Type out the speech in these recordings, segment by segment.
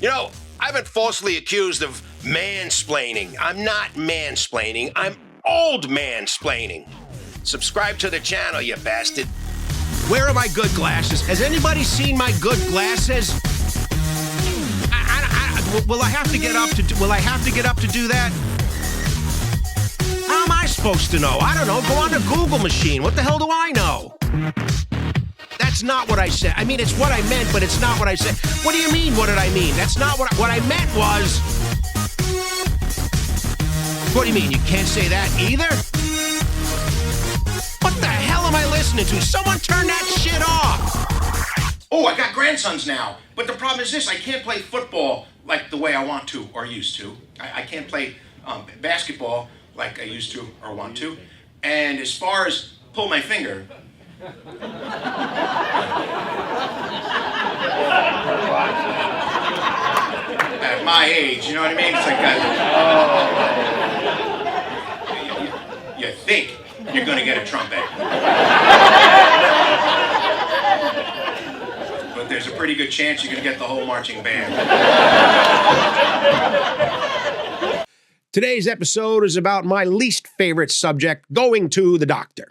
You know, I've been falsely accused of mansplaining. I'm not mansplaining. I'm old mansplaining. Subscribe to the channel, you bastard. Where are my good glasses? Has anybody seen my good glasses? Will I have to get up to do that? How am I supposed to know? I don't know. Go on the Google machine. What the hell do I know? That's not what I said. I mean, it's what I meant, but it's not what I said. What do you mean, what did I mean? That's not what I meant was... What do you mean, you can't say that either? What the hell am I listening to? Someone turn that shit off! Oh, I got grandsons now. But the problem is this, I can't play football like the way I want to or used to. I can't play basketball like I used to or want to. And as far as pull my finger... At my age, you know what I mean? It's like you think you're gonna get a trumpet. But there's a pretty good chance you're gonna get the whole marching band. Today's episode is about my least favorite subject, going to the doctor.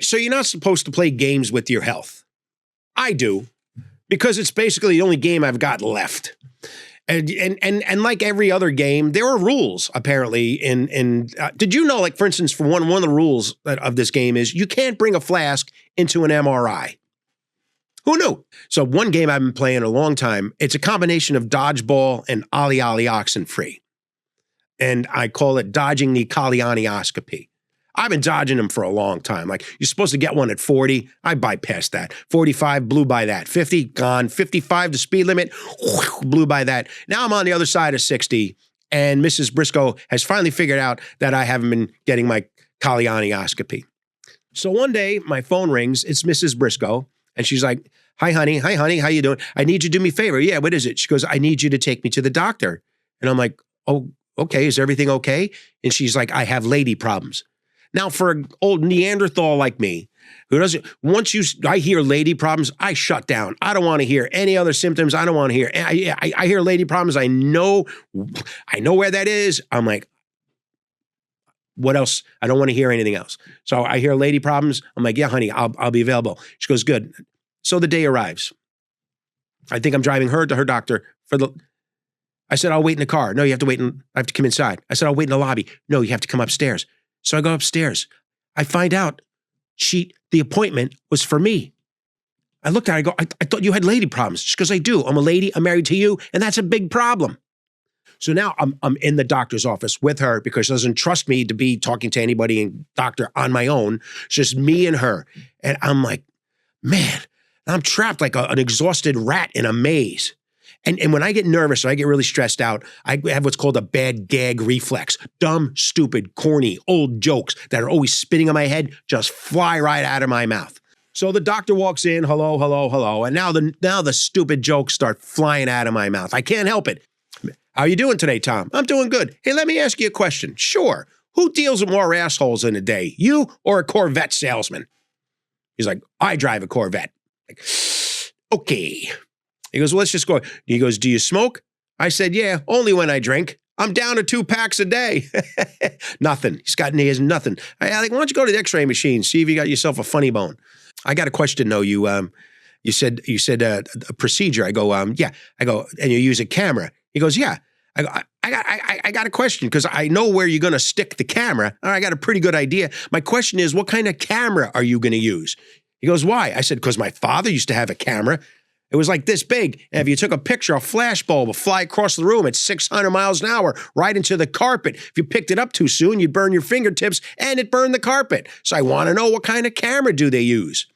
So you're not supposed to play games with your health. I do, because it's basically the only game I've got left. And like every other game, there are rules, apparently. Did you know, like, for instance, for one of the rules of this game is you can't bring a flask into an MRI. Who knew? So one game I've been playing a long time, it's a combination of dodgeball and Ollie Ollie Oxenfree. And I call it dodging the Kalyanioscopy. I've been dodging them for a long time. Like, you're supposed to get one at 40. I bypassed that. 45, blew by that. 50, gone. 55, the speed limit, blew by that. Now I'm on the other side of 60, and Mrs. Briscoe has finally figured out that I haven't been getting my Kalyanioscopy. So one day, my phone rings. It's Mrs. Briscoe, and she's like, Hi, honey. How you doing? I need you to do me a favor. Yeah, what is it? She goes, I need you to take me to the doctor. And I'm like, oh, okay, is everything okay? And she's like, I have lady problems. Now, for an old Neanderthal like me, who doesn't, I hear lady problems, I shut down. I don't want to hear any other symptoms. I don't want to hear. I hear lady problems. I know where that is. I'm like, what else? I don't want to hear anything else. So I hear lady problems. I'm like, yeah, honey, I'll be available. She goes, good. So the day arrives. I think I'm driving her to her doctor I said, I'll wait in the car. No, you have to wait. I have to come inside. I said, I'll wait in the lobby. No, you have to come upstairs. So I go upstairs. I find out the appointment was for me. I looked at her, I go, I thought you had lady problems. She goes, I do. I'm a lady, I'm married to you, and that's a big problem. So now I'm in the doctor's office with her because she doesn't trust me to be talking to anybody in doctor on my own. It's just me and her. And I'm like, man, I'm trapped like an exhausted rat in a maze. And when I get nervous or I get really stressed out, I have what's called a bad gag reflex. Dumb, stupid, corny, old jokes that are always spinning in my head just fly right out of my mouth. So the doctor walks in, hello, hello, hello, and now the stupid jokes start flying out of my mouth. I can't help it. How are you doing today, Tom? I'm doing good. Hey, let me ask you a question. Sure. Who deals with more assholes in a day, you or a Corvette salesman? He's like, I drive a Corvette. Like, okay. He goes, well, let's just go. He goes, do you smoke? I said, yeah, only when I drink. I'm down to 2 packs a day. Nothing. He has nothing. I like, why don't you go to the x-ray machine, see if you got yourself a funny bone. I got a question, though. You said a procedure. I go, yeah. I go, and you use a camera. He goes, yeah. I got a question because I know where you're going to stick the camera. I got a pretty good idea. My question is, what kind of camera are you going to use? He goes, why? I said, because my father used to have a camera. It was like this big, and if you took a picture, a flashbulb would fly across the room at 600 miles an hour, right into the carpet. If you picked it up too soon, you'd burn your fingertips, and it burned the carpet. So I want to know, what kind of camera do they use?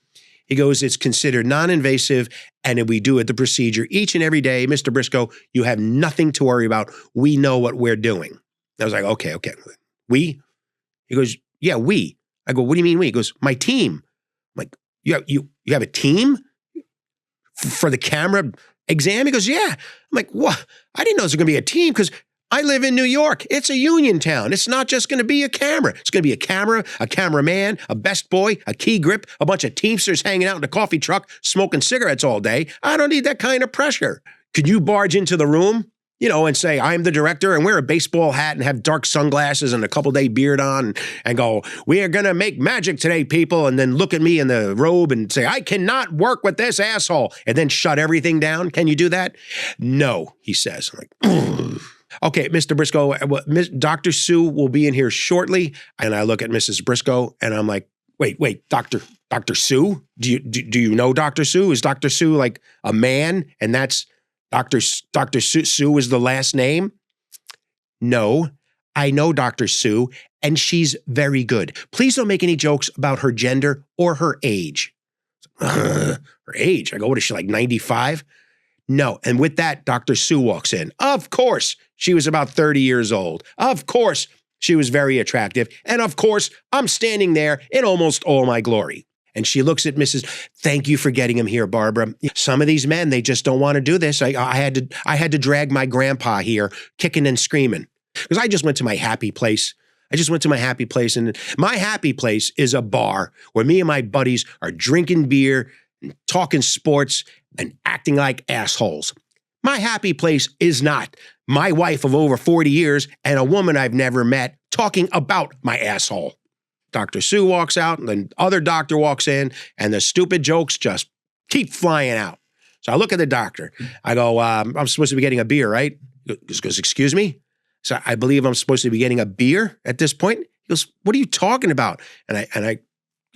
He goes, it's considered non-invasive, and we do it the procedure each and every day. Mr. Briscoe, you have nothing to worry about. We know what we're doing. I was like, okay. We? He goes, yeah, we. I go, what do you mean we? He goes, my team. I'm like, you have a team? For the camera exam? He goes, yeah. I'm like, what? I didn't know there was going to be a team because I live in New York. It's a union town. It's not just going to be a camera. It's going to be a camera, a cameraman, a best boy, a key grip, a bunch of Teamsters hanging out in a coffee truck, smoking cigarettes all day. I don't need that kind of pressure. Could you barge into the room, and say, I'm the director, and wear a baseball hat and have dark sunglasses and a couple-day beard on and go, we are going to make magic today, people, and then look at me in the robe and say, I cannot work with this asshole, and then shut everything down? Can you do that? No, he says. I'm like, ugh. Okay, Mr. Briscoe, Dr. Sue will be in here shortly. And I look at Mrs. Briscoe and I'm like, wait, Dr. Sue? Do you know Dr. Sue? Is Dr. Sue like a man and that's Dr. Sue is the last name? No, I know Dr. Sue and she's very good. Please don't make any jokes about her gender or her age. Her age? I go, what is she, like 95? No. And with that, Dr. Sue walks in. Of course, she was about 30 years old. Of course, she was very attractive. And of course, I'm standing there in almost all my glory. And she looks at Mrs. Thank you for getting him here, Barbara. Some of these men, they just don't want to do this. I had to drag my grandpa here, kicking and screaming. Because I just went to my happy place. And my happy place is a bar where me and my buddies are drinking beer and talking sports and acting like assholes. My happy place is not my wife of over 40 years and a woman I've never met talking about my asshole. Dr. Sue walks out and the other doctor walks in and the stupid jokes just keep flying out. So I look at the doctor. I go, I'm supposed to be getting a beer, right? He goes, excuse me? So I believe I'm supposed to be getting a beer at this point. He goes, what are you talking about? And I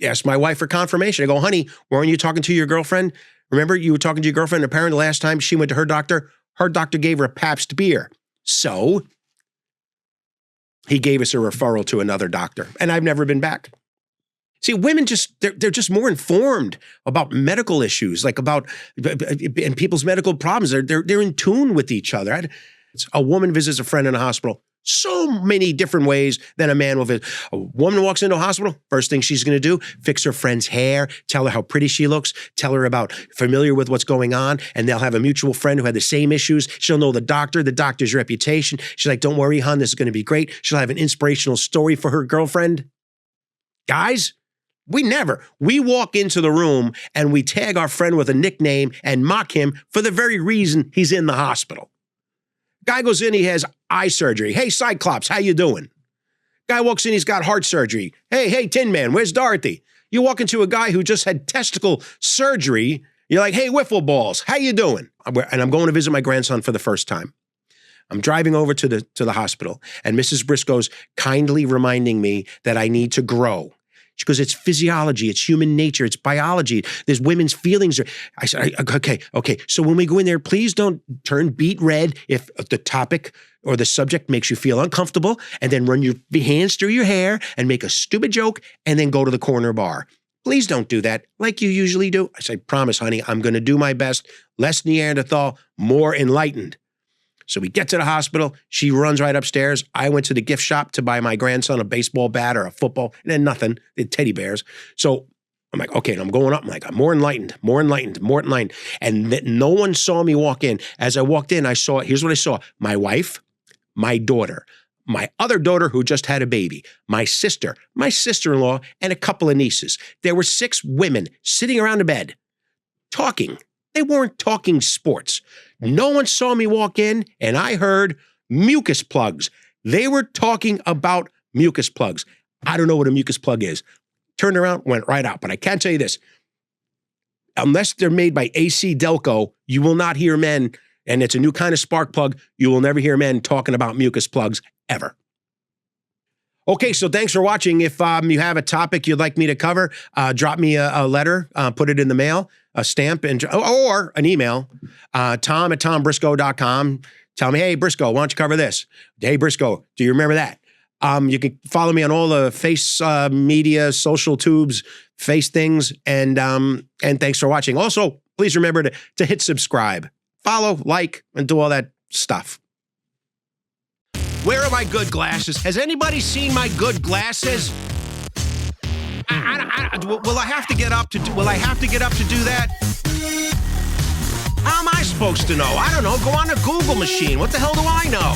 asked my wife for confirmation. I go, honey, weren't you talking to your girlfriend? Remember, you were talking to your girlfriend. Apparently, last time she went to her doctor gave her a Pabst beer. So he gave us a referral to another doctor, and I've never been back. See, women they're just more informed about medical issues, like about and people's medical problems. They're in tune with each other. A woman visits a friend in a hospital. So many different ways than a man will visit. A woman walks into a hospital, first thing she's going to do, fix her friend's hair, tell her how pretty she looks, tell her about familiar with what's going on, and they'll have a mutual friend who had the same issues. She'll know the doctor's reputation. She's like, don't worry, hon, this is going to be great. She'll have an inspirational story for her girlfriend. Guys, we walk into the room and we tag our friend with a nickname and mock him for the very reason he's in the hospital. Guy goes in, he has eye surgery. Hey, Cyclops, how you doing? Guy walks in, he's got heart surgery. Hey, Tin Man, where's Dorothy? You walk into a guy who just had testicle surgery. You're like, hey, Wiffle Balls, how you doing? And I'm going to visit my grandson for the first time. I'm driving over to the hospital, and Mrs. Briscoe's kindly reminding me that I need to grow. She goes, it's physiology, it's human nature, it's biology. There's women's feelings. I said, okay. So when we go in there, please don't turn beet red if the topic or the subject makes you feel uncomfortable, and then run your hands through your hair and make a stupid joke and then go to the corner bar. Please don't do that like you usually do. I said, promise, honey, I'm going to do my best. Less Neanderthal, more enlightened. So we get to the hospital. She runs right upstairs. I went to the gift shop to buy my grandson a baseball bat or a football, and then nothing. They had teddy bears. So I'm like, okay, and I'm going up. I'm like, I'm more enlightened. And no one saw me walk in. As I walked in, here's what I saw. My wife, my daughter, my other daughter who just had a baby, my sister, my sister-in-law, and a couple of nieces. There were 6 women sitting around the bed talking. They weren't talking sports. No one saw me walk in, and I heard mucus plugs. They were talking about mucus plugs. I don't know what a mucus plug is. Turned around, went right out. But I can tell you this. Unless they're made by AC Delco, you will not hear men, and it's a new kind of spark plug, you will never hear men talking about mucus plugs ever. Okay, so thanks for watching. If you have a topic you'd like me to cover, drop me a letter, put it in the mail, a stamp, or an email, tom@tombriscoe.com. Tell me, hey, Briscoe, why don't you cover this? Hey, Briscoe, do you remember that? You can follow me on all the face media, social tubes, face things, and thanks for watching. Also, please remember to hit subscribe, follow, like, and do all that stuff. Where are my good glasses? Has anybody seen my good glasses? Will I have to get up to do that? How am I supposed to know? I don't know. Go on a Google machine. What the hell do I know?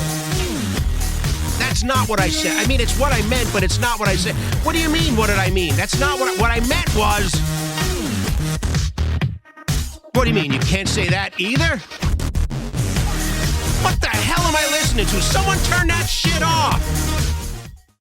That's not what I said. I mean, it's what I meant, but it's not what I said. What do you mean, what did I mean? That's not what I meant was... What do you mean? You can't say that either? listening to? Someone turn that shit off.